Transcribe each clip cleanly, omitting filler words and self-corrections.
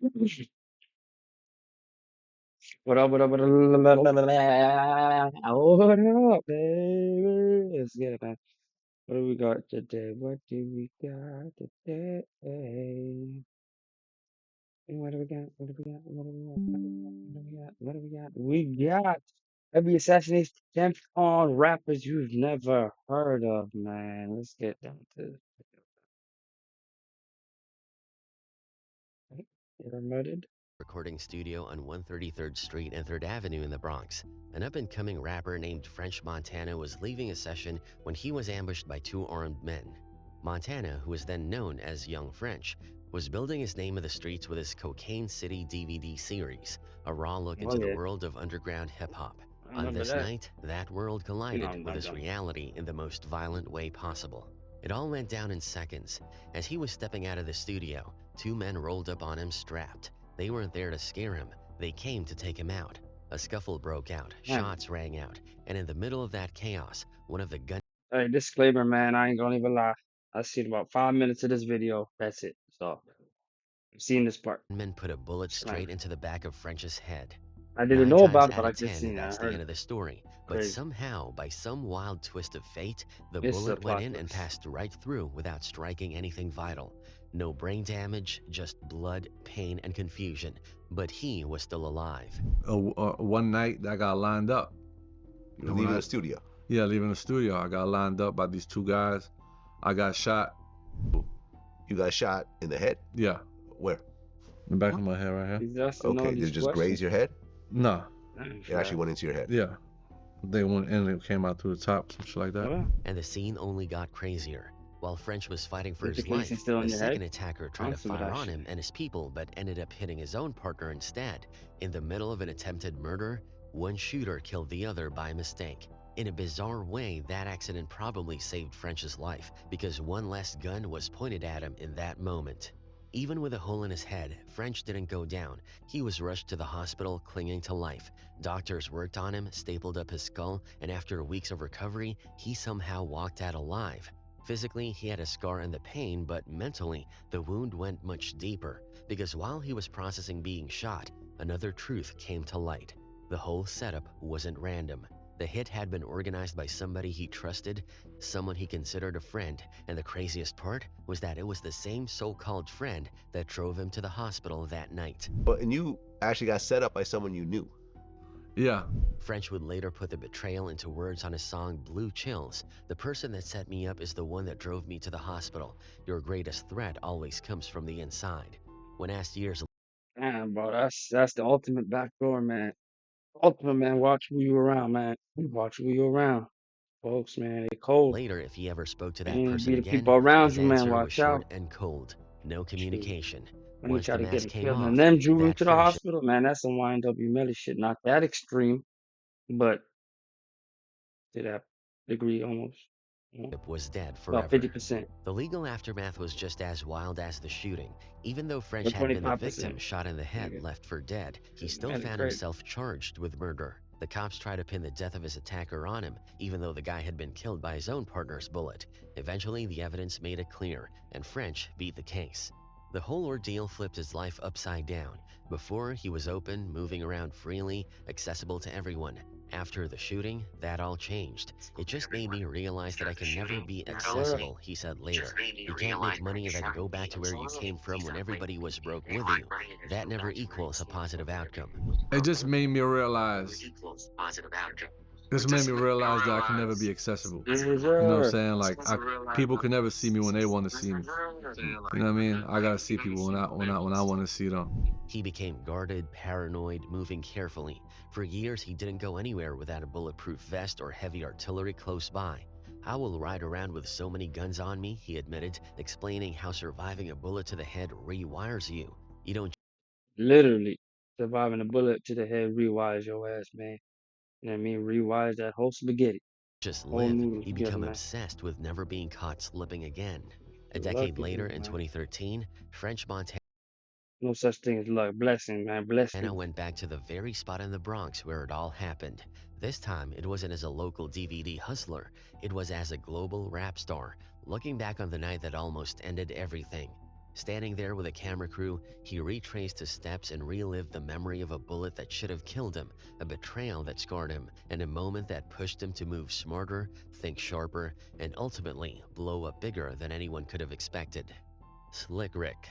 What up, what up, what up, what up, baby? Let's get it, man. What do we got today? What do we got today? What do we got? What do we got? What do we got? What do we got? What do we got? We got every assassination attempt on rappers you've never heard of, man. Let's get down to it. You're murdered. Recording studio on 133rd Street and 3rd Avenue in the Bronx. An up-and-coming rapper named French Montana was leaving a session when he was ambushed by two armed men. Montana, who was then known as Young French, was building his name in the streets with his Cocaine City DVD series, a raw look Oh into the yeah, world of underground hip-hop. I On remember this that. night, that world No, collided I'm with not his done. reality in the most violent way possible. It all went down in seconds. As he was stepping out of the studio, two men rolled up on him strapped. They weren't there to scare him, they came to take him out. A scuffle broke out, Man, shots rang out, and in the middle of that chaos, one of the hey, disclaimer, man. I ain't gonna even lie. I seen about 5 minutes of this video. That's it. So I've seen this part. gunmen put a bullet Disclaimer. straight into the back of French's head. I didn't Nine know times about it, but out I of just 10, seen it. I that's the heard end it. of the story. But Crazy. somehow, by some wild twist of fate, the It's a bullet went plot in and twist. passed right through without striking anything vital. No brain damage, just blood, pain, and confusion. But he was still alive. One night I got lined up. You were leaving the studio. Yeah, leaving the studio. I got lined up by these two guys. I got shot. You got shot in the head? Yeah, Where? in the back of my head right here. He's asking all Okay, did these it just graze questions. your head? Nah, It actually went into your head. yeah. They went in and it came out through the top, some shit like that. Well, And the scene only got crazier. While French was fighting for if the his case is life, still a in your second head, attacker tried to answer with fire that on shit. him and his people, but ended up hitting his own partner instead. In the middle of an attempted murder, one shooter killed the other by mistake. In a bizarre way, that accident probably saved French's life because one less gun was pointed at him in that moment. Even with a hole in his head, French didn't go down. He was rushed to the hospital, clinging to life. Doctors worked on him, stapled up his skull, and after weeks of recovery, he somehow walked out alive. Physically, he had a scar and the pain, but mentally, the wound went much deeper because while he was processing being shot, another truth came to light. The whole setup wasn't random. The hit had been organized by somebody he trusted, someone he considered a friend, and the craziest part was that it was the same so-called friend that drove him to the hospital that night. And you actually got set up by someone you knew. Yeah, French would later put the betrayal into words on his song Blue Chills. The person that set me up is the one that drove me to the hospital. Your greatest threat always comes from the inside. When asked years Damn, bro, that's the ultimate backdoor, man. Ultimate, man. Watch who you around, man. Watch who you around, folks, man. They cold. later if he ever spoke to that And person be the again, people around his you, man. answer was Watch short out. and cold. No Shoot. communication. When he Once tried the to get mask him came killed, and off, them drew him that to the friendship hospital, man. That's some YNW Melly shit. Not that extreme, but to that degree almost. You know? was dead About forever. 50%. The legal aftermath was just as wild as the shooting. Even though French Or had been the 25%. victim shot in the head Nigga. left for dead, he still Man, found crazy. himself charged with murder. The cops tried to pin the death of his attacker on him, even though the guy had been killed by his own partner's bullet. Eventually, the evidence made it clear, and French beat the case. The whole ordeal flipped his life upside down. Before, he was open, moving around freely, accessible to everyone. After the shooting, that all changed. It just made me realize that I can never be accessible, he said later. You can't make money and then go back to where you came from when everybody was broke with you. That never equals a positive outcome. it just made me realize. This made me realize that I can never be accessible. Yes, You know what I'm sir. saying? Like, people can never see me when they want to see me. You know what I mean? I gotta see people when I want to see them. He became guarded, paranoid, moving carefully. For years, he didn't go anywhere without a bulletproof vest or heavy artillery close by. I will ride around with so many guns on me, he admitted, explaining how surviving a bullet to the head rewires you. You don't Literally, surviving a bullet to the head rewires your ass, man. You know what I mean? Rewires that whole spaghetti. just Whole live, noodle you together, become man. obsessed with never being caught slipping again. A Luck decade at later, you, in man. 2013, French Montana No such thing as luck. Blessing, man. Blessing. went back to the very spot in the Bronx where it all happened. This time, it wasn't as a local DVD hustler, it was as a global rap star, looking back on the night that almost ended everything. Standing there with a camera crew, he retraced his steps and relived the memory of a bullet that should have killed him, a betrayal that scarred him, and a moment that pushed him to move smarter, think sharper, and ultimately blow up bigger than anyone could have expected. Slick Rick.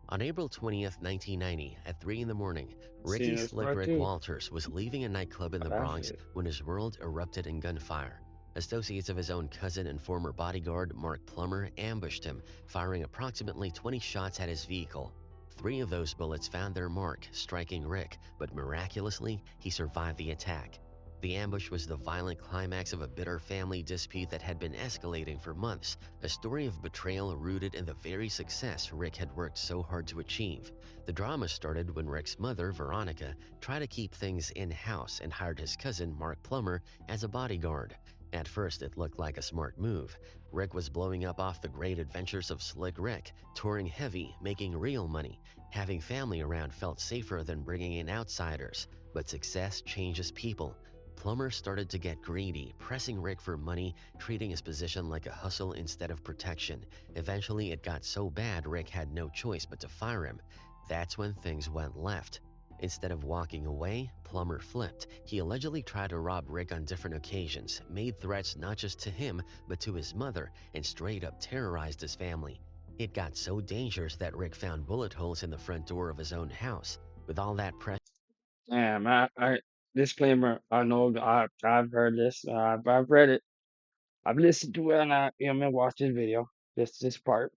On April 20th, 1990, at 3 in the morning, Seen Ricky this Slick part Rick too. Walters was leaving a nightclub in Oh, the that's Bronx it. when his world erupted in gunfire. Associates of his own cousin and former bodyguard, Mark Plummer, ambushed him, firing approximately 20 shots at his vehicle. 3 of those bullets found their mark, striking Rick, but miraculously, he survived the attack. The ambush was the violent climax of a bitter family dispute that had been escalating for months, a story of betrayal rooted in the very success Rick had worked so hard to achieve. The drama started when Rick's mother, Veronica, tried to keep things in-house and hired his cousin, Mark Plummer, as a bodyguard. At first, it looked like a smart move. Rick was blowing up off the great adventures of Slick Rick, touring heavy, making real money. Having family around felt safer than bringing in outsiders. But success changes people. Plummer started to get greedy, pressing Rick for money, treating his position like a hustle instead of protection. Eventually, it got so bad Rick had no choice but to fire him. That's when things went left. Instead of walking away, Plummer flipped. He allegedly tried to rob Rick on different occasions, made threats not just to him, but to his mother, and straight up terrorized his family. It got so dangerous that Rick found bullet holes in the front door of his own house. With all that pressure, Damn, I disclaimer. I know I've heard this. I've read it. I've listened to it, and I mean, watched this video. This part.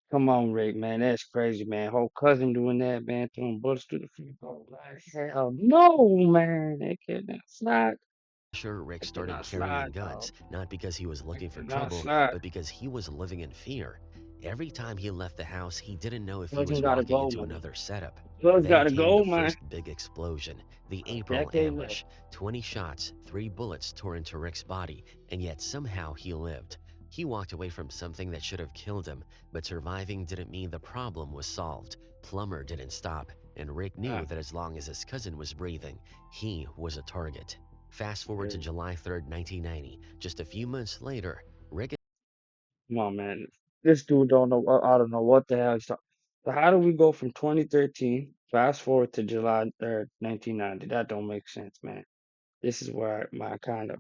Come on, Rick, man, that's crazy, man. Whole cousin doing that, man, throwing bullets through the freaking like, hell no, man. That cannot slide. Rick That started cannot slide, carrying dog. guns, not because he was That looking for cannot trouble, slide. but because he was living in fear. Every time he left the house, he didn't know if he Cousin was gotta walking go, into man. another setup. Cousin Then gotta came the go, man. first big explosion, the A April decade left. ambush. 20 shots, 3 bullets tore into Rick's body, and yet somehow he lived. He walked away from something that should have killed him, but surviving didn't mean the problem was solved. Plummer didn't stop, and Rick knew Ah, that as long as his cousin was breathing, he was a target. Fast forward to crazy. July 3rd, 1990. Just a few months later, Rick Come on, man. This dude don't know. I don't know what the hell he's talking. So how do we go from 2013 fast forward to July 3rd, 1990? That don't make sense, man. This is where my kind of,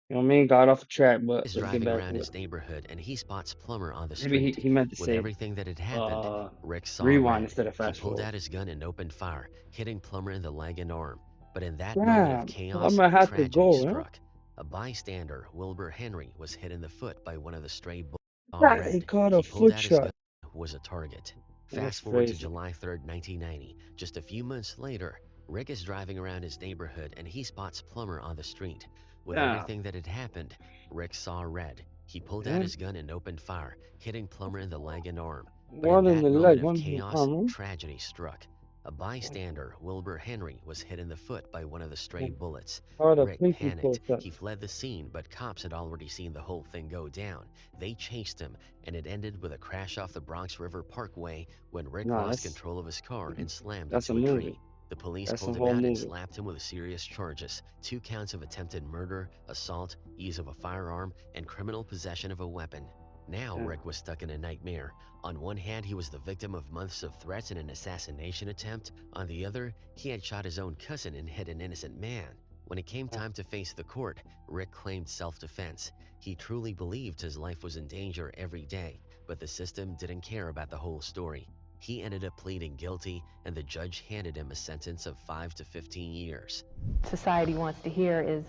you know what I mean, got off the track. But is let's get driving back around to it. his neighborhood and he spots Plummer on the Maybe he, street. he meant to With say everything that had happened, uh Rick saw rewind red. instead of He fast pulled forward. out his gun and opened fire, hitting Plummer in the leg and arm. But in that moment of Damn, I'm chaos, gonna have to tragedy go, huh? struck. A bystander, Wilbur Henry, was hit in the foot by one of the stray bullets. Saw God, he red. caught a He pulled foot out his shot. gun, was a target. That's Fast forward to crazy. July 3rd, 1990. Just a few months later, Rick is driving around his neighborhood and he spots Plummer on the street. With Damn, everything that had happened, Rick saw red. He pulled out yeah. his gun and opened fire, hitting Plummer in the leg and arm. But in One in that the leg, moment of one in the chaos, arm, tragedy struck. A bystander, Wilbur Henry, was hit in the foot by one of the stray right? bullets. Caught a Rick pinky panicked. pull shot. He fled the scene, but cops had already seen the whole thing go down. They chased him, and it ended with a crash off the Bronx River Parkway when Rick Nah, lost control of his car and slammed that's a into a movie. tree. The police That's a pulled him whole out and movie. slapped him with serious charges: 2 counts of attempted murder, assault, use of a firearm, and criminal possession of a weapon. Now Yeah. Rick was stuck in a nightmare. On one hand, he was the victim of months of threats and an assassination attempt. On the other, he had shot his own cousin and hit an innocent man. When it came Yeah. time to face the court, Rick claimed self-defense. He truly believed his life was in danger every day, but the system didn't care about the whole story. He ended up pleading guilty, and the judge handed him a sentence of 5 to 15 years. Society wants to hear is,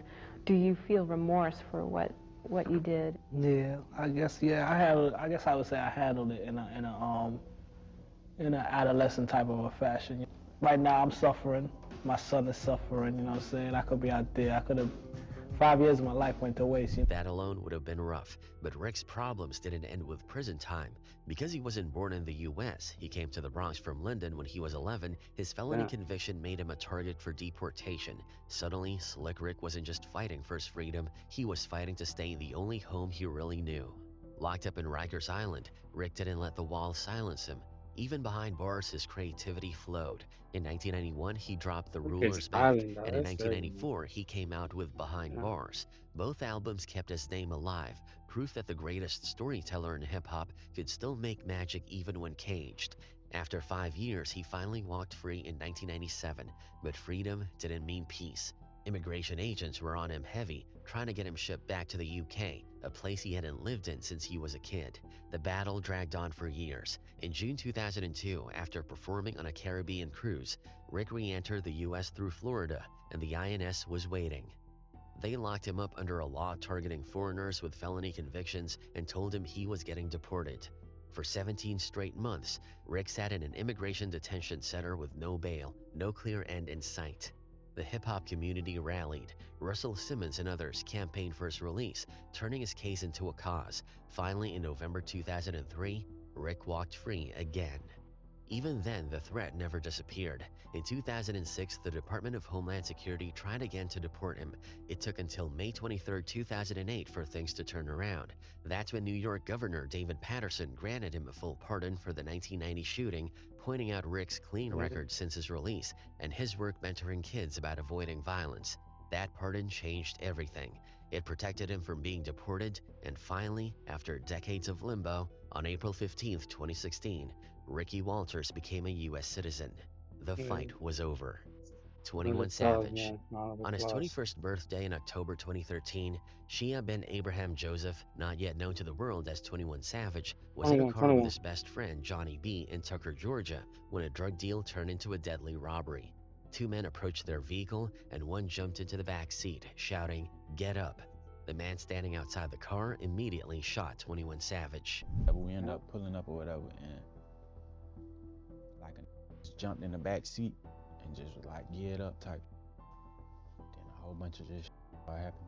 do you feel remorse for what you did? Yeah, I guess yeah. I guess I would say I handled it in a adolescent type of a fashion. Right now I'm suffering. My son is suffering. You know what I'm saying? I could be out there. I could have 5 years of my life went to waste. You know? That alone would have been rough, but Rick's problems didn't end with prison time. Because he wasn't born in the US, he came to the Bronx from London when he was 11, his felony Yeah. conviction made him a target for deportation. Suddenly, Slick Rick wasn't just fighting for his freedom, he was fighting to stay in the only home he really knew. Locked up in Rikers Island, Rick didn't let the walls silence him. Even behind bars, his creativity flowed. In 1991, he dropped The That kid's Ruler's Band, island, though. and in That's crazy, man. 1994, he came out with Behind Yeah. Bars. Both albums kept his name alive, proof that the greatest storyteller in hip-hop could still make magic even when caged. After 5 years, he finally walked free in 1997, but freedom didn't mean peace. Immigration agents were on him heavy, trying to get him shipped back to the UK, a place he hadn't lived in since he was a kid. The battle dragged on for years. In June 2002, after performing on a Caribbean cruise, Rick re-entered the US through Florida, and the INS was waiting. They locked him up under a law targeting foreigners with felony convictions and told him he was getting deported. For 17 straight months, Rick sat in an immigration detention center with no bail, no clear end in sight. The hip-hop community rallied. Russell Simmons and others campaigned for his release, turning his case into a cause. Finally, in November 2003, Rick walked free again. Even then, the threat never disappeared. In 2006, the Department of Homeland Security tried again to deport him. It took until May 23, 2008 for things to turn around. That's when New York Governor David Paterson granted him a full pardon for the 1990 shooting, pointing out Rick's clean record since his release and his work mentoring kids about avoiding violence. That pardon changed everything. It protected him from being deported, and finally, after decades of limbo, on April 15, 2016, Ricky Walters became a U.S. citizen. The Yeah. fight was over. Round 21 of applause, Savage. man. Round of On his applause. 21st birthday in October 2013, Shia ben Abraham Joseph, not yet known to the world as 21 Savage, was in a 21, car with 21. his best friend Johnny B in Tucker, Georgia, when a drug deal turned into a deadly robbery. Two men approached their vehicle, and one jumped into the back seat, shouting, "Get up." The man standing outside the car immediately shot 21 Savage. We ended up pulling up or whatever, and like just jumped in the back seat and just was like, "Get up," type. Then a whole bunch of this happened.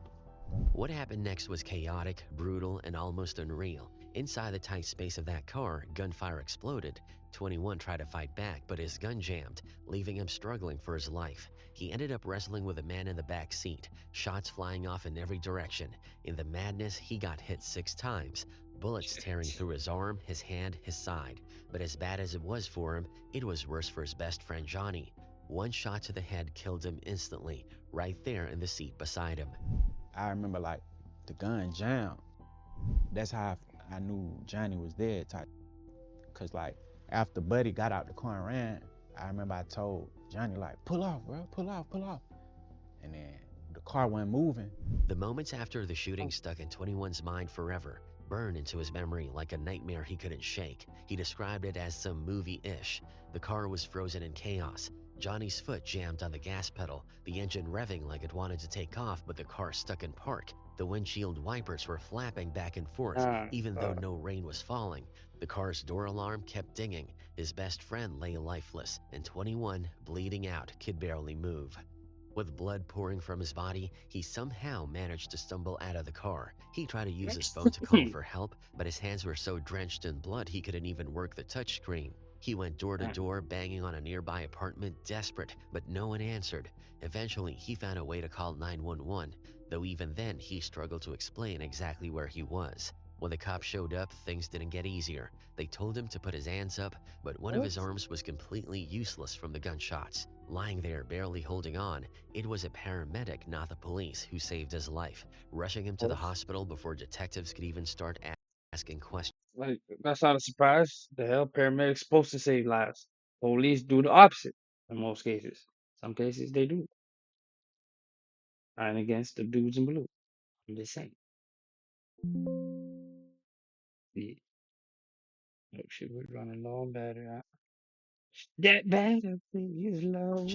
What happened next was chaotic, brutal, and almost unreal. Inside the tight space of that car, gunfire exploded. 21 tried to fight back, but his gun jammed, leaving him struggling for his life. He ended up wrestling with a man in the back seat, shots flying off in every direction. In the madness, he got hit 6 times, bullets tearing through his arm, his hand, his side. But as bad as it was for him, it was worse for his best friend Johnny. One shot to the head killed him instantly, right there in the seat beside him. I remember like the gun jammed. That's how I knew Johnny was dead type. Cause like after Buddy got out the car and ran, I remember I told Johnny like, "Pull off, bro, pull off, pull off." And then the car wasn't moving. The moments after the shooting stuck in 21's mind forever, burned into his memory like a nightmare he couldn't shake. He described it as some movie-ish. The car was frozen in chaos. Johnny's foot jammed on the gas pedal, the engine revving like it wanted to take off, but the car stuck in park. The windshield wipers were flapping back and forth, even though no rain was falling. The car's door alarm kept dinging. His best friend lay lifeless, and 21, bleeding out, could barely move. With blood pouring from his body, he somehow managed to stumble out of the car. He tried to use his phone to call for help, but his hands were so drenched in blood he couldn't even work the touchscreen. He went door to door, banging on a nearby apartment, desperate, but no one answered. Eventually, he found a way to call 911, though even then he struggled to explain exactly where he was. When the cops showed up, things didn't get easier. They told him to put his hands up, but one of his arms was completely useless from the gunshots. Lying there, barely holding on, it was a paramedic, not the police, who saved his life, rushing him to the hospital before detectives could even start asking questions. Like, that's not a surprise. The hell, paramedics supposed to save lives. Police do the opposite in most cases. Some cases they do. I ain't against the dudes in blue. I'm just saying. Yeah. Oh shit, we're running low on battery. That battery is low.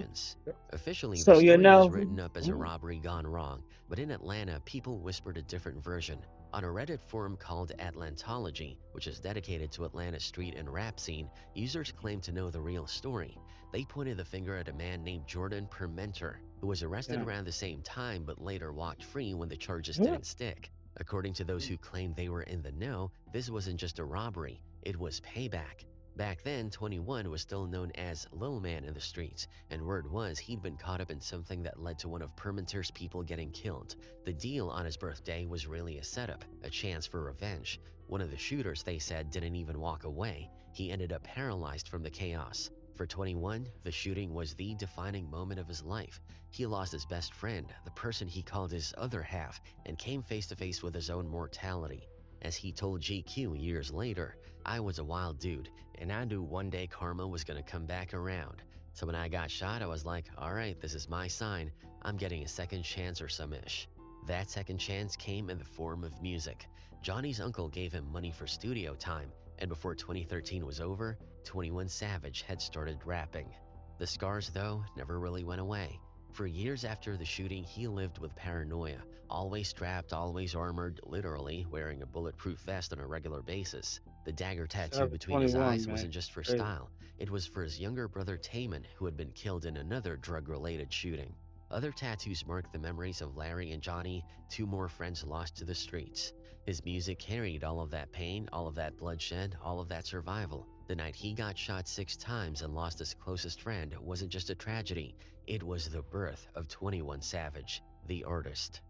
Officially, the So you story was know. written up as a robbery gone wrong, but in Atlanta, people whispered a different version. On a Reddit forum called Atlantology, which is dedicated to Atlanta's street and rap scene, users claimed to know the real story. They pointed the finger at a man named Jordan Permenter, who was arrested around the same time but later walked free when the charges didn't stick. According to those who claimed they were in the know, this wasn't just a robbery, it was payback. Back then, 21 was still known as Lil Man in the streets, and word was he'd been caught up in something that led to one of Permenter's people getting killed. The deal on his birthday was really a setup, a chance for revenge. One of the shooters, they said, didn't even walk away. He ended up paralyzed from the chaos. For 21, the shooting was the defining moment of his life. He lost his best friend, the person he called his other half, and came face to face with his own mortality. As he told GQ years later, "I was a wild dude, and I knew one day karma was gonna come back around. So when I got shot, I was like, all right, this is my sign. I'm getting a second chance or some-ish." That second chance came in the form of music. Johnny's uncle gave him money for studio time, and before 2013 was over, 21 Savage had started rapping. The scars, though, never really went away. For years after the shooting, he lived with paranoia, always strapped, always armored, literally wearing a bulletproof vest on a regular basis. The dagger tattoo Savage between his 21, eyes man. wasn't just for Crazy. style, it was for his younger brother Taman, who had been killed in another drug-related shooting. Other tattoos marked the memories of Larry and Johnny, two more friends lost to the streets. His music carried all of that pain, all of that bloodshed, all of that survival. The night he got shot 6 times and lost his closest friend wasn't just a tragedy, it was the birth of 21 Savage, the artist.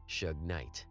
Suge Knight.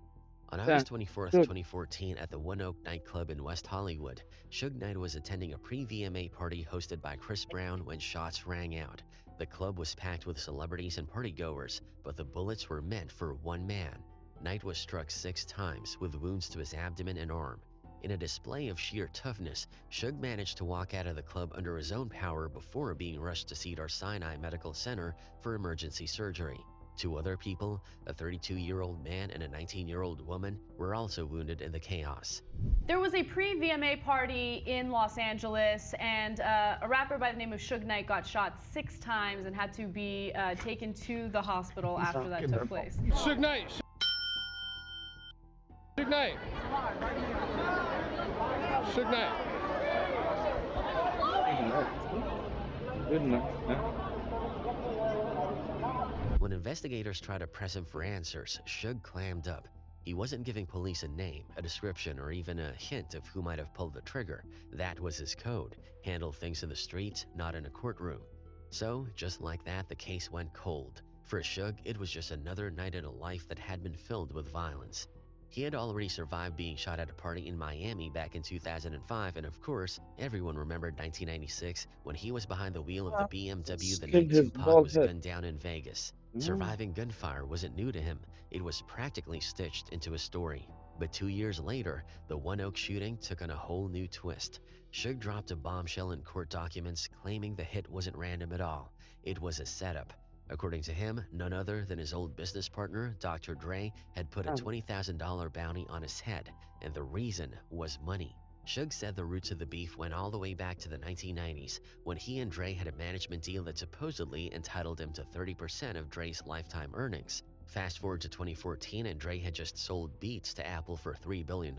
On Damn. August 24th, Good. 2014, at the One Oak nightclub in West Hollywood, Suge Knight was attending a pre-VMA party hosted by Chris Brown when shots rang out. The club was packed with celebrities and partygoers, but the bullets were meant for one man. Knight was struck 6 times, with wounds to his abdomen and arm. In a display of sheer toughness, Suge managed to walk out of the club under his own power before being rushed to Cedars-Sinai Medical Center for emergency surgery. 2 other people, a 32-year-old man and a 19-year-old woman, were also wounded in the chaos. There was a pre-VMA party in Los Angeles, and a rapper by the name of Suge Knight got shot 6 times and had to be taken to the hospital after that took place. Suge Knight. Suge Knight. Suge Knight. Good enough. Yeah. When investigators tried to press him for answers, Suge clammed up. He wasn't giving police a name, a description, or even a hint of who might have pulled the trigger. That was his code. Handle things in the streets, not in a courtroom. So, just like that, the case went cold. For Suge, it was just another night in a life that had been filled with violence. He had already survived being shot at a party in Miami back in 2005, and of course, everyone remembered 1996 when he was behind the wheel of the BMW the night Skinned his Tupac bald was head. gunned down in Vegas. Mm. Surviving gunfire wasn't new to him, it was practically stitched into his story. But 2 years later, the One Oak shooting took on a whole new twist. Suge dropped a bombshell in court documents claiming the hit wasn't random at all. It was a setup. According to him, none other than his old business partner, Dr. Dre, had put a $20,000 bounty on his head, and the reason was money. Suge said the roots of the beef went all the way back to the 1990s, when he and Dre had a management deal that supposedly entitled him to 30% of Dre's lifetime earnings. Fast forward to 2014, and Dre had just sold Beats to Apple for $3 billion.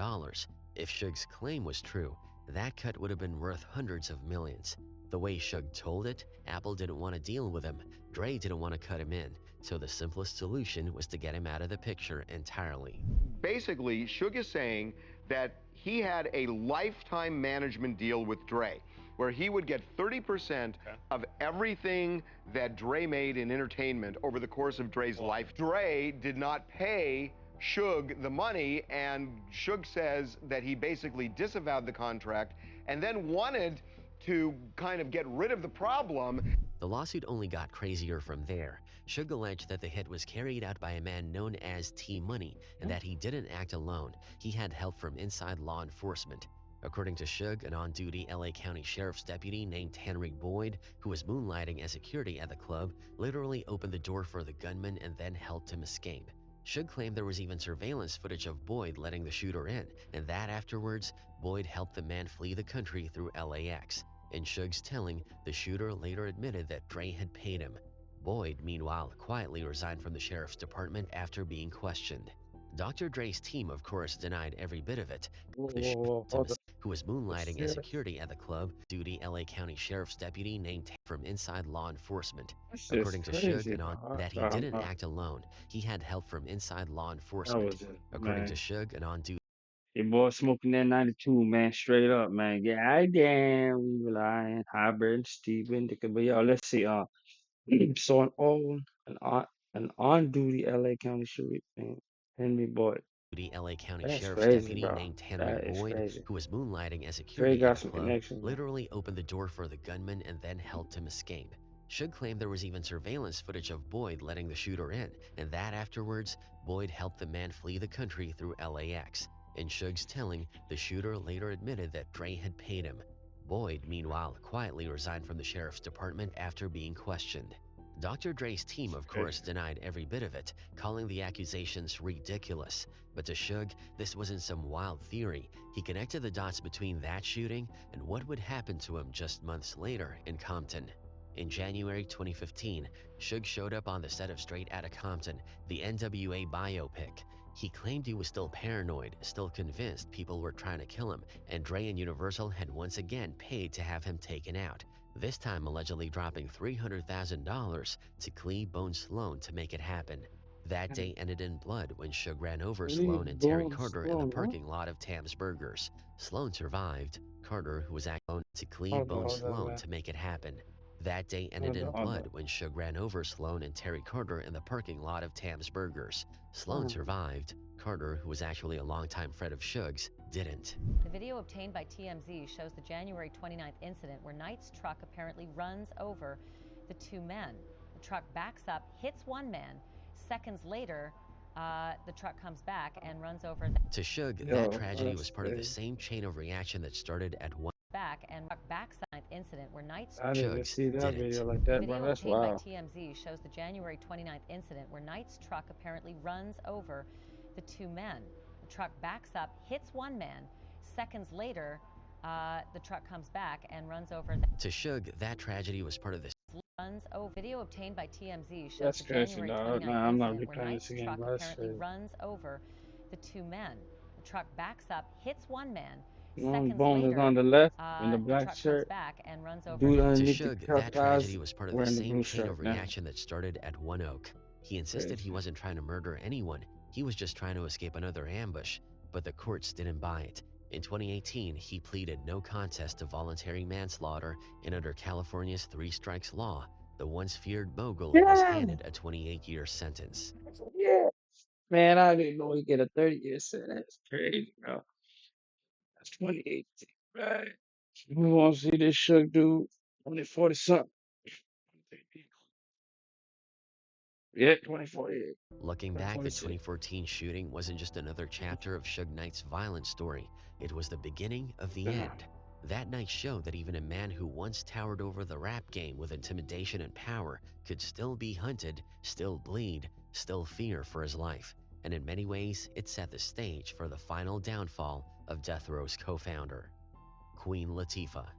If Suge's claim was true, that cut would have been worth hundreds of millions. The way Suge told it, Apple didn't want to deal with him. Dre didn't want to cut him in, so the simplest solution was to get him out of the picture entirely. Basically, Suge is saying that he had a lifetime management deal with Dre, where he would get 30% of everything that Dre made in entertainment over the course of Dre's life. Dre did not pay Suge the money, and Suge says that he basically disavowed the contract and then wanted to kind of get rid of the problem. The lawsuit only got crazier from there. Suge alleged that the hit was carried out by a man known as T-Money, and that he didn't act alone. He had help from inside law enforcement. According to Suge, an on-duty LA County Sheriff's deputy named Henry Boyd, who was moonlighting as security at the club, literally opened the door for the gunman and then helped him escape. Suge claimed there was even surveillance footage of Boyd letting the shooter in, and that afterwards, Boyd helped the man flee the country through LAX. In Suge's telling, the shooter later admitted that Dre had paid him. Boyd, meanwhile, quietly resigned from the sheriff's department after being questioned. Dr. Dre's team, of course, denied every bit of it. The sheriff, who was moonlighting as security at the club, duty LA County Sheriff's deputy named from inside law enforcement. According to Suge, that he didn't act alone. He had help from inside law enforcement. According to Suge, an on-duty Your boy smoking that 92, man, straight up, man. God damn, we relying hybrid, Steven, but yo, let's see. So an on duty LA County shooter, man, Henry Boyd. LA County That's Sheriff's crazy, deputy bro. named Henry That is Boyd, crazy. who was moonlighting as Dre security at got a some club, connections, man. literally opened the door for the gunman and then helped him escape. Shug claimed there was even surveillance footage of Boyd letting the shooter in, and that afterwards, Boyd helped the man flee the country through LAX. In Shug's telling, the shooter later admitted that Dre had paid him. Boyd, meanwhile, quietly resigned from the sheriff's department after being questioned. Dr. Dre's team, of course, denied every bit of it, calling the accusations ridiculous. But to Shug, this wasn't some wild theory. He connected the dots between that shooting and what would happen to him just months later in Compton. In January 2015, Shug showed up on the set of Straight Outta Compton, the NWA biopic. He claimed he was still paranoid, still convinced people were trying to kill him, and Dre and Universal had once again paid to have him taken out. This time allegedly dropping $300,000 to Clee Bone Sloan to make it happen. That day ended in blood when Shug ran over Sloan and Terry Carter in the parking lot of Tam's Burgers. Sloan survived. Carter, who was actually to Clee Bone Sloan to make it happen. That day ended in blood when Shug ran over Sloan and Terry Carter in the parking lot of Tam's Burgers. Sloan survived. Carter, who was actually a longtime friend of Shug's, didn't. The video obtained by TMZ shows the January 29th incident where Knight's truck apparently runs over the two men. The truck backs up, hits one man. Seconds later, the truck comes back and runs over To Shug, that tragedy was part of the same chain of reaction that started at one back and backside incident where Knight's I didn't even see that video like that, bro. That's obtained by wild. TMZ shows the January 29th incident where Knight's truck apparently runs over the two men. The truck backs up, hits one man. Seconds later, the truck comes back and runs over. To Shug, that tragedy was part of the video obtained by TMZ shows That's the crazy, January dog. 29th Nah, I'm not incident where replaying Knight's this again, truck bro. That's apparently crazy. runs over the two men. The truck backs up, hits one man. Long Seconds Bone is later, on the left in the the black truck shirt. comes back and runs over. Dude To underneath the Shug, cuff that ties tragedy was part of the wearing the same blue chain shirt. of Nah, reaction that started at One Oak. He insisted he wasn't trying to murder anyone, he was just trying to escape another ambush, but the courts didn't buy it. In 2018, he pleaded no contest to voluntary manslaughter, and under California's three strikes law, the once feared mogul was handed a 28-year sentence. yeah. Man, I didn't know he get a 30-year sentence. That's crazy, bro. That's 2018, right? We want to see this Suge dude, only 40 something. Yeah, 2048. Looking back, the 2046. 2014 shooting wasn't just another chapter of Suge Knight's violent story, it was the beginning of the Yeah. end. That night showed that even a man who once towered over the rap game with intimidation and power could still be hunted, still bleed, still fear for his life. And in many ways, it set the stage for the final downfall of Death Row's co-founder, Queen Latifah.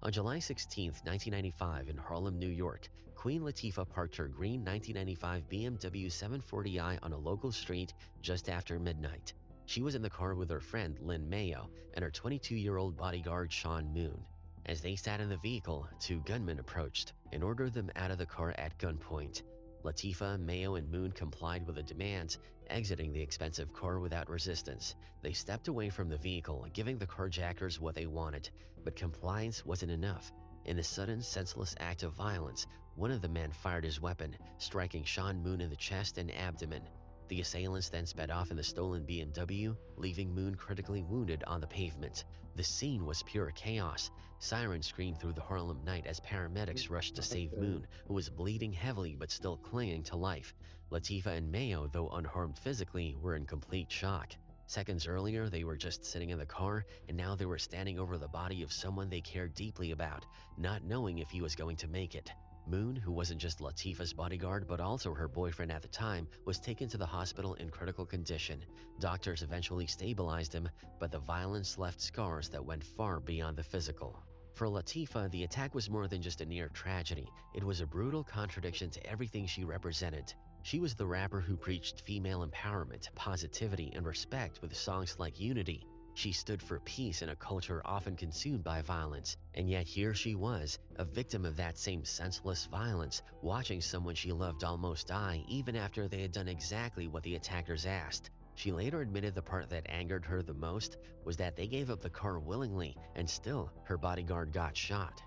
On July 16, 1995, in Harlem, New York, Queen Latifah parked her green 1995 BMW 740i on a local street just after midnight. She was in the car with her friend Lynn Mayo and her 22-year-old bodyguard Sean Moon. As they sat in the vehicle, two gunmen approached and ordered them out of the car at gunpoint. Latifah, Mayo, and Moon complied with the demands, exiting the expensive car without resistance. They stepped away from the vehicle, giving the carjackers what they wanted. But compliance wasn't enough. In a sudden, senseless act of violence, one of the men fired his weapon, striking Sean Moon in the chest and abdomen. The assailants then sped off in the stolen BMW, leaving Moon critically wounded on the pavement. The scene was pure chaos. Sirens screamed through the Harlem night as paramedics rushed to save Moon, who was bleeding heavily but still clinging to life. Latifah and Mayo, though unharmed physically, were in complete shock. Seconds earlier, they were just sitting in the car, and now they were standing over the body of someone they cared deeply about, not knowing if he was going to make it. Moon, who wasn't just Latifah's bodyguard but also her boyfriend at the time, was taken to the hospital in critical condition. Doctors eventually stabilized him, but the violence left scars that went far beyond the physical. For Latifah, the attack was more than just a near tragedy. It was a brutal contradiction to everything she represented. She was the rapper who preached female empowerment, positivity, and respect with songs like Unity. She stood for peace in a culture often consumed by violence, and yet here she was, a victim of that same senseless violence, watching someone she loved almost die even after they had done exactly what the attackers asked. She later admitted the part that angered her the most was that they gave up the car willingly and still her bodyguard got shot.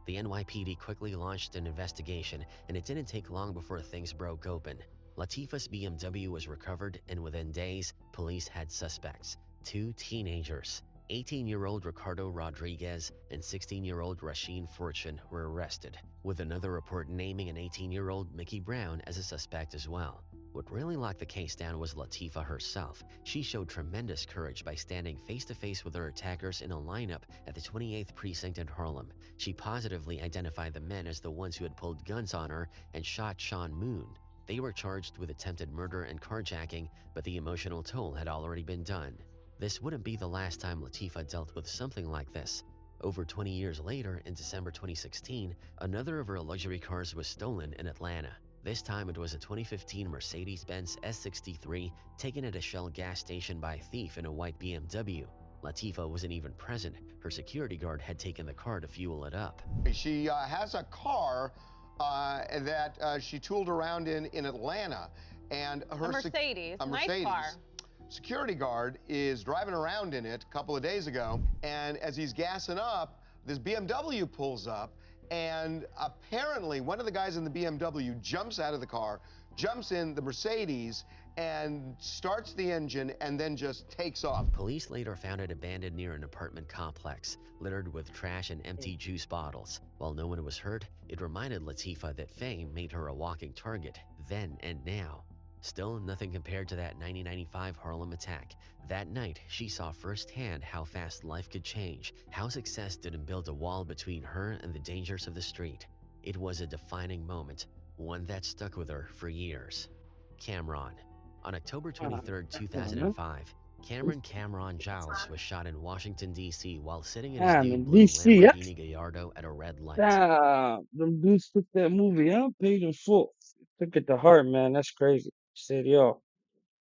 The NYPD quickly launched an investigation, and it didn't take long before things broke open. Latifah's BMW was recovered, and within days, police had suspects. Two teenagers, 18-year-old Ricardo Rodriguez and 16-year-old Rasheen Fortune, were arrested, with another report naming an 18-year-old Mickey Brown as a suspect as well. What really locked the case down was Latifah herself. She showed tremendous courage by standing face-to-face with her attackers in a lineup at the 28th Precinct in Harlem. She positively identified the men as the ones who had pulled guns on her and shot Sean Moon. They were charged with attempted murder and carjacking, but the emotional toll had already been done. This wouldn't be the last time Latifah dealt with something like this. Over 20 years later, in December 2016, another of her luxury cars was stolen in Atlanta. This time it was a 2015 Mercedes-Benz S63 taken at a Shell gas station by a thief in a white BMW. Latifah wasn't even present. Her security guard had taken the car to fuel it up. She has a car that she tooled around in Atlanta, and her a Mercedes, nice car. Security guard is driving around in it a couple of days ago, and as he's gassing up, this BMW pulls up, and apparently one of the guys in the BMW jumps out of the car, jumps in the Mercedes, and starts the engine, and then just takes off. Police later found it abandoned near an apartment complex, littered with trash and empty juice bottles. While no one was hurt, it reminded Latifah that fame made her a walking target, then and now. Still, nothing compared to that 1995 Harlem attack. That night, she saw firsthand how fast life could change, how success didn't build a wall between her and the dangers of the street. It was a defining moment, one that stuck with her for years. Cameron. On October 23, 2005, Cameron Giles was shot in Washington, D.C. while sitting in his new in blue DC. Lamborghini Gallardo at a red light. Them dudes took that movie. I paid in full. Took it to heart, man. That's crazy. Said, yo,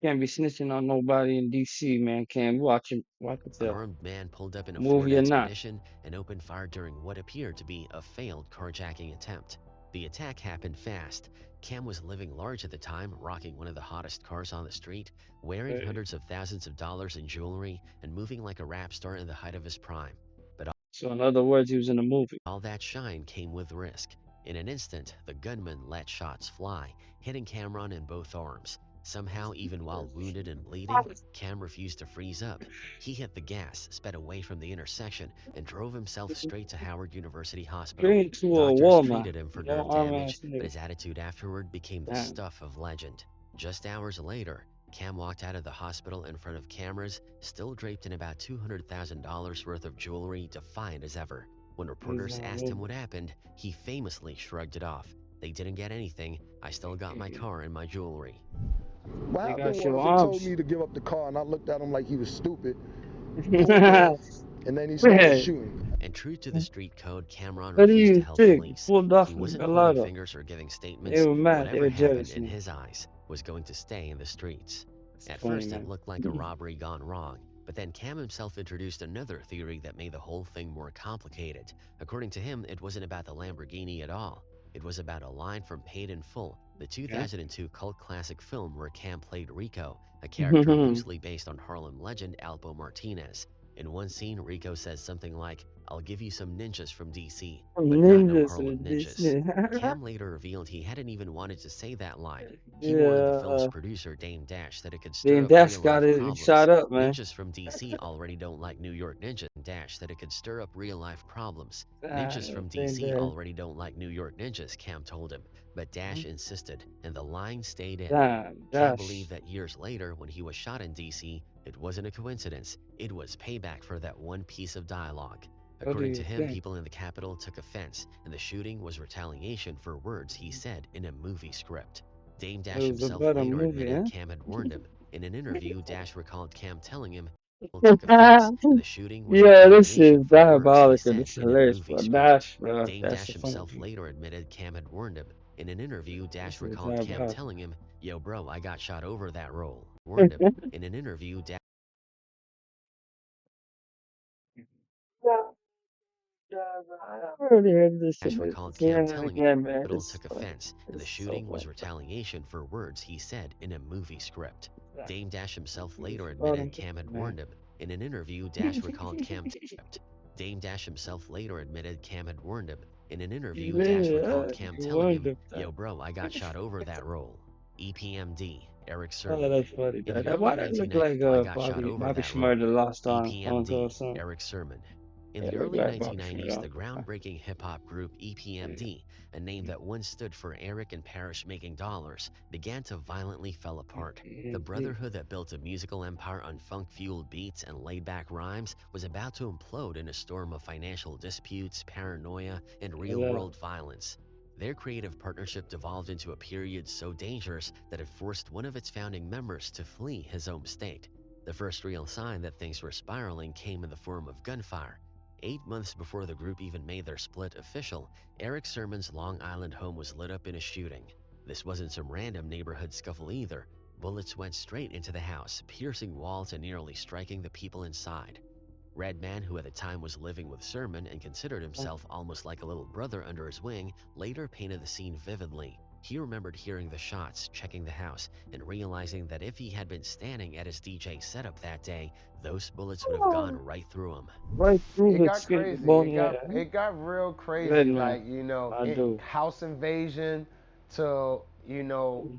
can't be snitching on nobody in DC, man. Can't watch it. Watch An the armed man pulled up in a Ford movie or not. Expedition and opened fire during what appeared to be a failed carjacking attempt. The attack happened fast. Cam was living large at the time, rocking one of the hottest cars on the street, wearing hundreds of thousands of dollars in jewelry, and moving like a rap star in the height of his prime. But So in other words, he was in a movie. all that shine came with risk. In an instant, the gunman let shots fly, hitting Cameron in both arms. Somehow, even while wounded and bleeding, Cam refused to freeze up. He hit the gas, sped away from the intersection, and drove himself straight to Howard University Hospital. Straight to a Doctors Walmart. treated him for nerve Arm damage, ass but nigga. his attitude afterward became the stuff of legend. Just hours later, Cam walked out of the hospital in front of cameras, still draped in about $200,000 worth of jewelry, defiant as ever. When reporters asked him what happened, he famously shrugged it off. They didn't get anything. I still got my car and my jewelry. What They happened got was your he told arms. me to give up the car, and I looked at him like he was stupid. Pulled off, and then he started shooting. And true to the street code, Cameron What do refused to you help think? police. Pulled off He in wasn't Gallardo. pointing fingers or giving They statements. were mad. They Whatever were happened jealous, in man. his eyes was going to stay in the streets. At Funny, first, it man. looked like a robbery gone wrong, but then Cam himself introduced another theory that made the whole thing more complicated. According to him, it wasn't about the Lamborghini at all. It was about a line from Paid in Full, the 2002 cult classic film where Cam played Rico, a character loosely based on Harlem legend Alpo Martinez. In one scene, Rico says something like, "I'll give you some ninjas from DC, but not no Ninjas Harlem in ninjas." Cam DC. later revealed he hadn't even wanted to say that line. He wanted the film's producer, Dame Dash, that it could stir Then up Dash got real-life it problems. shot up, man. Ninjas from DC already don't like New York Ninjas. Dash that it could stir up real-life problems. Ninjas from DC already don't like New York Ninjas, Cam told him. But Dash insisted, and the line stayed in. Cam believed that years later, when he was shot in DC, it wasn't a coincidence. It was payback for that one piece of dialogue. According to him, people in the Capitol took offense, and the shooting was retaliation for words he said in a movie script. Dame Dash himself later admitted Cam had warned him. In an interview, Dash recalled Cam telling him people took offense, and the shooting was This is retaliation for words he diabolical. said This is in a hilarious, movie bro. script. Dash, bro. Dame That's Dash the funny himself thing. later admitted Cam had warned him. In an interview, Dash This is recalled Cam diabolical. telling him, "Yo, bro, I got shot over that role." Warned him. In an interview, Dash I already heard this shit. Dash recalled Seeing Cam it telling again, man. hospital It's took funny. offense, and the It's so shooting was funny. retaliation for words he said in a movie script. Dame Dash himself later It's admitted funny, Cam had man. warned him. In an interview, Dash recalled Cam script. Dame Dash himself later admitted Cam had warned him. In an interview, Dash recalled Cam You telling him, wonder that. "Yo, bro, I got shot over that role." EPMD, Eric Oh, Sermon. that's funny. In the Why early that look 1990s, like I got shot Bobby over that role. Shmurda lost on Phone EPMD, Song? Eric Sermon. In It the look early like Bobby 1990s, Shmurda. the groundbreaking hip-hop group EPMD, a name that once stood for Eric and Parrish Making Dollars, began to violently fall apart. The brotherhood that built a musical empire on funk-fueled beats and laid-back rhymes was about to implode in a storm of financial disputes, paranoia, and real-world violence. Their creative partnership devolved into a period so dangerous that it forced one of its founding members to flee his home state. The first real sign that things were spiraling came in the form of gunfire. 8 months before the group even made their split official, Eric Sermon's Long Island home was lit up in a shooting. This wasn't some random neighborhood scuffle either. Bullets went straight into the house, piercing walls and nearly striking the people inside. Redman, who at the time was living with Sermon and considered himself almost like a little brother under his wing, later painted the scene vividly. He remembered hearing the shots, checking the house, and realizing that if he had been standing at his DJ setup that day, those bullets would have gone right through him. Right through It the got skin, crazy. bone, It got real crazy. Good, man. Like, you know, I do. house invasion to, you know,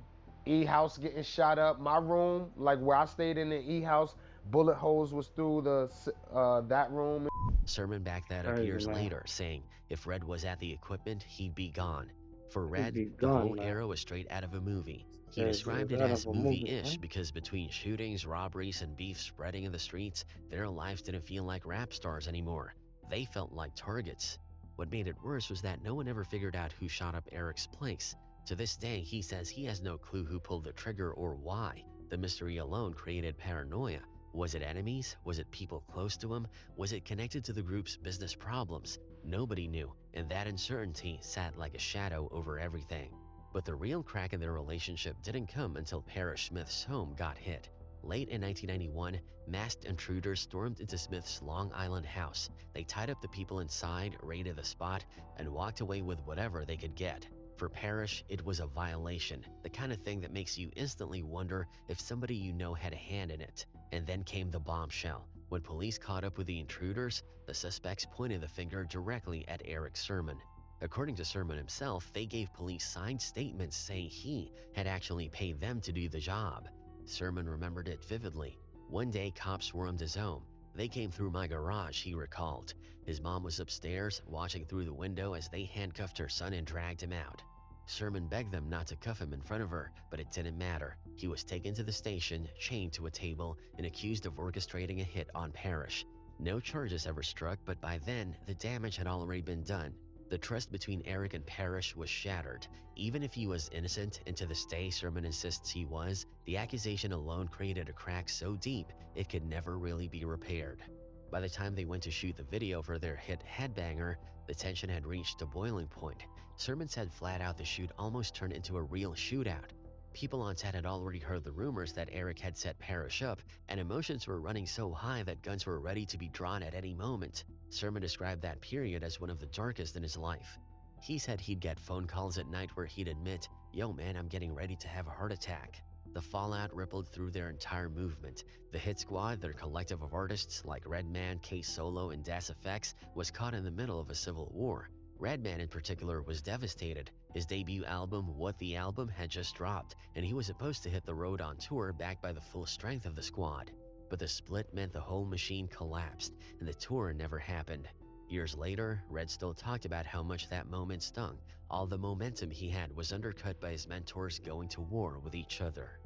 E house getting shot up. My room, like where I stayed in the E house, bullet holes was through the that room. Sermon backed that up years later, saying if Red was at the equipment, he'd be gone. For Red, the whole era was straight out of a movie. He described it as movie-ish because between shootings, robberies, and beef spreading in the streets, their lives didn't feel like rap stars anymore. They felt like targets. What made it worse was that no one ever figured out who shot up Eric's place. To this day, he says he has no clue who pulled the trigger or why. The mystery alone created paranoia. Was it enemies? Was it people close to him? Was it connected to the group's business problems? Nobody knew, and that uncertainty sat like a shadow over everything. But the real crack in their relationship didn't come until Parrish Smith's home got hit. Late in 1991, masked intruders stormed into Smith's Long Island house. They tied up the people inside, raided the spot, and walked away with whatever they could get. For Parrish, it was a violation, the kind of thing that makes you instantly wonder if somebody you know had a hand in it. And then came the bombshell. When police caught up with the intruders, the suspects pointed the finger directly at Eric Sermon. According to Sermon himself, they gave police signed statements saying he had actually paid them to do the job. Sermon remembered it vividly. One day, cops swarmed his home. They came through my garage, he recalled. His mom was upstairs, watching through the window as they handcuffed her son and dragged him out. Sermon begged them not to cuff him in front of her, but it didn't matter. He was taken to the station, chained to a table, and accused of orchestrating a hit on Parrish. No charges ever struck, but by then, the damage had already been done. The trust between Eric and Parrish was shattered. Even if he was innocent, and to this day Sermon insists he was, the accusation alone created a crack so deep it could never really be repaired. By the time they went to shoot the video for their hit Headbanger, the tension had reached a boiling point. Sermon said flat out the shoot almost turned into a real shootout. People on set had already heard the rumors that Eric had set Parrish up, and emotions were running so high that guns were ready to be drawn at any moment. Sermon described that period as one of the darkest in his life. He said he'd get phone calls at night where he'd admit, "Yo man, I'm getting ready to have a heart attack." The fallout rippled through their entire movement. The Hit Squad, their collective of artists like Redman, K-Solo, and Das Effects, was caught in the middle of a civil war. Redman in particular was devastated. His debut album, What the Album, had just dropped, and he was supposed to hit the road on tour backed by the full strength of the squad. But the split meant the whole machine collapsed, and the tour never happened. Years later, Red still talked about how much that moment stung. All the momentum he had was undercut by his mentors going to war with each other.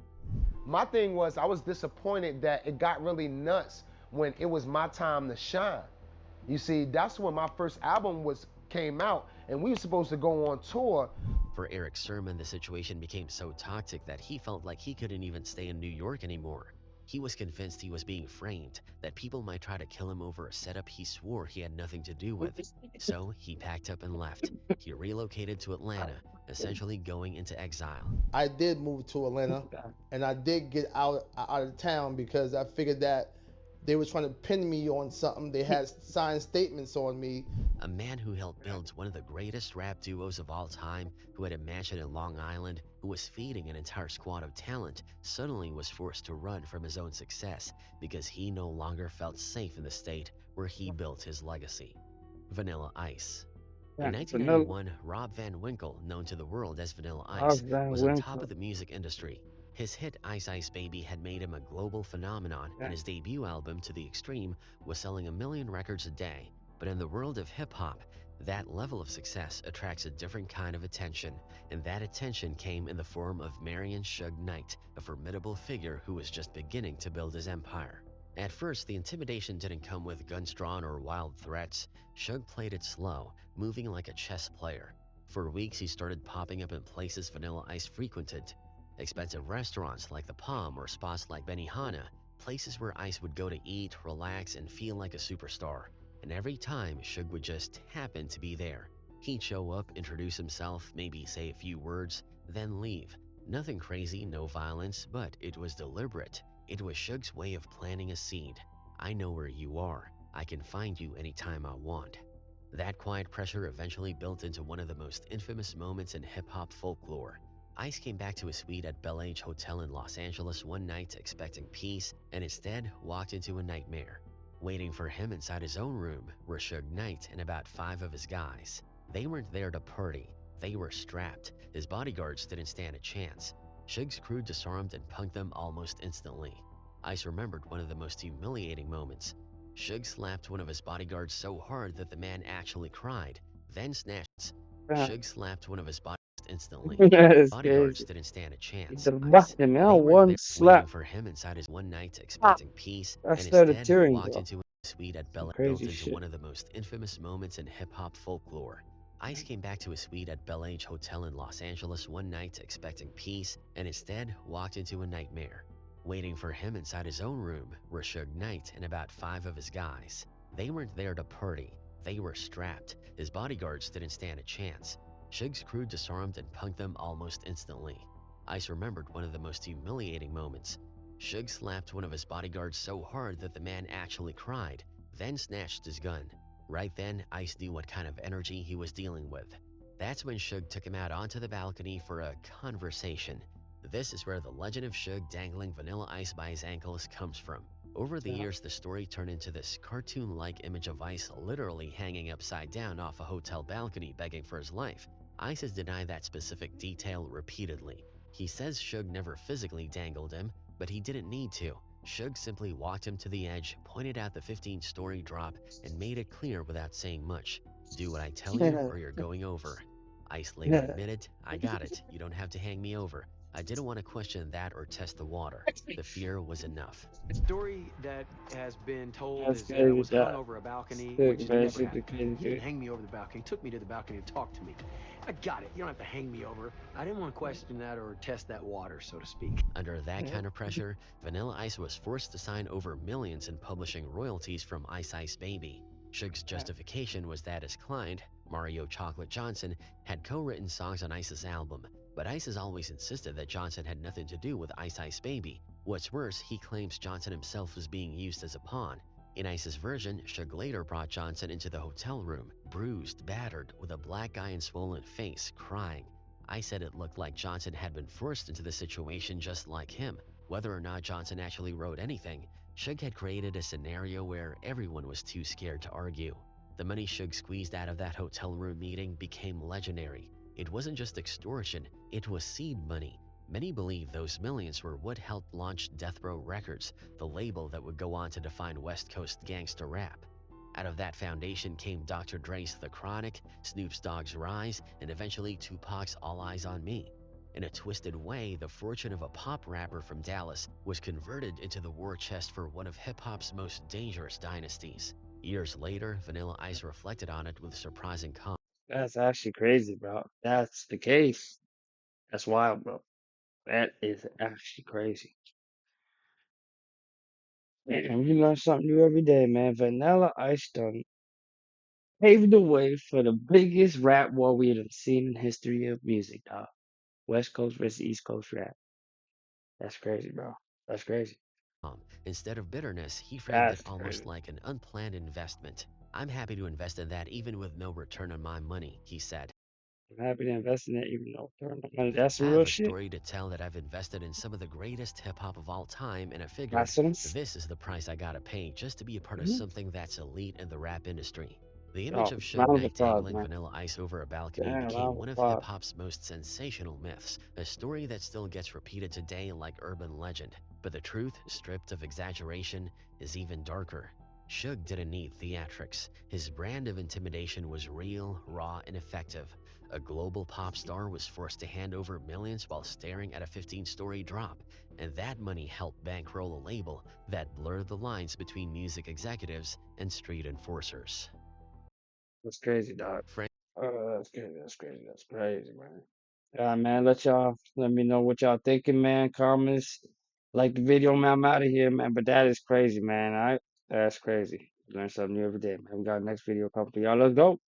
My thing was, I was disappointed that it got really nuts when it was my time to shine. You see, that's when my first album came out, and we were supposed to go on tour. For Eric Sermon, the situation became so toxic that he felt like he couldn't even stay in New York anymore. He was convinced he was being framed, that people might try to kill him over a setup he swore he had nothing to do with. So he packed up and left. He relocated to Atlanta, essentially going into exile. I did move to Atlanta, and I did get out of town because I figured that they were trying to pin me on something. They had signed statements on me a man who helped build one of the greatest rap duos of all time, who had a mansion in Long Island, who was feeding an entire squad of talent, suddenly was forced to run from his own success because he no longer felt safe in the state where he built his legacy. Vanilla Ice. In Yeah, Vanilla. 1991, Rob Van Winkle, known to the world as Vanilla Rob Ice, Van was on top Winkle. of the music industry. His hit Ice Ice Baby had made him a global phenomenon, Yeah. and his debut album, To the Extreme, was selling 1 million records a day. But in the world of hip hop, that level of success attracts a different kind of attention, and that attention came in the form of Marion Suge Knight, a formidable figure who was just beginning to build his empire. At first, the intimidation didn't come with guns drawn or wild threats. Suge played it slow, moving like a chess player. For weeks, he started popping up in places Vanilla Ice frequented. Expensive restaurants like the Palm or spots like Benihana, places where Ice would go to eat, relax, and feel like a superstar. And every time, Suge would just happen to be there. He'd show up, introduce himself, maybe say a few words, then leave. Nothing crazy, no violence, but it was deliberate. It was Suge's way of planting a seed. I know where you are. I can find you anytime I want. That quiet pressure eventually built into one of the most infamous moments in hip-hop folklore. Ice came back to his suite at Bel Age Hotel in Los Angeles one night expecting peace, and instead walked into a nightmare. Waiting for him inside his own room were Suge Knight and about 5 of his guys. They weren't there to party. They were strapped. His bodyguards didn't stand a chance. Suge's crew disarmed and punked them almost instantly. Ice remembered one of the most humiliating moments. Suge slapped one of his bodyguards so hard that the man actually cried, then snatched. Yeah. Suge slapped one of his bodyguards instantly. That's Bodyguards crazy. didn't stand a He chance. dropped him They out weren't one there waiting slap. for him inside his one night Ah, expecting peace, I and started instead tearing, walked bro. into a suite at Some Bel Air built crazy into shit. one of the most infamous moments in hip-hop folklore. Ice came back to his suite at Bel Age Hotel in Los Angeles one night expecting peace, and instead walked into a nightmare. Waiting for him inside his own room were Suge Knight and about 5 of his guys. They weren't there to party. They were strapped. His bodyguards didn't stand a chance. Suge's crew disarmed and punked them almost instantly. Ice remembered one of the most humiliating moments. Suge slapped one of his bodyguards so hard that the man actually cried, then snatched his gun. Right then, Ice knew what kind of energy he was dealing with. That's when Suge took him out onto the balcony for a conversation. This is where the legend of Suge dangling Vanilla Ice by his ankles comes from. Over the Yeah. years, the story turned into this cartoon-like image of Ice literally hanging upside down off a hotel balcony begging for his life. Ice has denied that specific detail repeatedly. He says Suge never physically dangled him, but he didn't need to. Suge simply walked him to the edge, pointed out the 15-story drop, and made it clear without saying much. Do what I tell you, or you're going over. Ice later Yeah. admitted, I got it. You don't have to hang me over. I didn't want to question that or test the water. The fear was enough. The story that has been told That's is that I crazy. was hung That over a balcony, sick, which man. never Super happened. crazy, He dude. didn't hang me over the balcony. He took me to the balcony and talked to me. I got it. You don't have to hang me over. I didn't want to question that or test that water, so to speak. Under that kind of pressure, Vanilla Ice was forced to sign over millions in publishing royalties from Ice Ice Baby. Suge's justification was that his client, Mario Chocolate Johnson, had co-written songs on Ice's album, but Ice has always insisted that Johnson had nothing to do with Ice Ice Baby. What's worse, he claims Johnson himself was being used as a pawn. In Ice's version, Suge later brought Johnson into the hotel room, bruised, battered, with a black eye and swollen face, crying. I said it looked like Johnson had been forced into the situation just like him. Whether or not Johnson actually wrote anything, Suge had created a scenario where everyone was too scared to argue. The money Suge squeezed out of that hotel room meeting became legendary. It wasn't just extortion, it was seed money. Many believe those millions were what helped launch Death Row Records, the label that would go on to define West Coast gangsta rap. Out of that foundation came Dr. Dre's The Chronic, Snoop Dogg's Rise, and eventually Tupac's All Eyes on Me. In a twisted way, the fortune of a pop rapper from Dallas was converted into the war chest for one of hip-hop's most dangerous dynasties. Years later, Vanilla Ice reflected on it with surprising calm. That's actually crazy, bro. That's the case. That's wild, bro. That is actually crazy. Man, we learn something new every day, man. Vanilla Ice done paved the way for the biggest rap war we have seen in history of music, dog. West Coast versus East Coast rap. That's crazy, bro. That's crazy. Instead of bitterness, he framed it That's almost crazy. like an unplanned investment. I'm happy to invest in that even with no return on my money, he said. I'm happy to invest in it, even though that's I the real have a shit. story to tell that I've invested in some of the greatest hip hop of all time, and I figured Lessons. this is the price I gotta pay just to be a part of Mm-hmm. something that's elite in the rap industry. The image Oh, of Suge round of Knight applause, dangling man. Vanilla Ice over a balcony Damn, became round of one of hip applause. hop's most sensational myths, a story that still gets repeated today like urban legend. But the truth, stripped of exaggeration, is even darker. Suge didn't need theatrics. His brand of intimidation was real, raw, and effective. A global pop star was forced to hand over millions while staring at a 15-story drop, and that money helped bankroll a label that blurred the lines between music executives and street enforcers. That's crazy, dog. Frank That's crazy. That's crazy. That's crazy, man. Yeah, man. Let me know what y'all thinking, man. Comments, like the video, man. I'm out of here, man. But that is crazy, man. All right, that's crazy. Learn something new every day, man. We got next video coming for y'all. Let's go.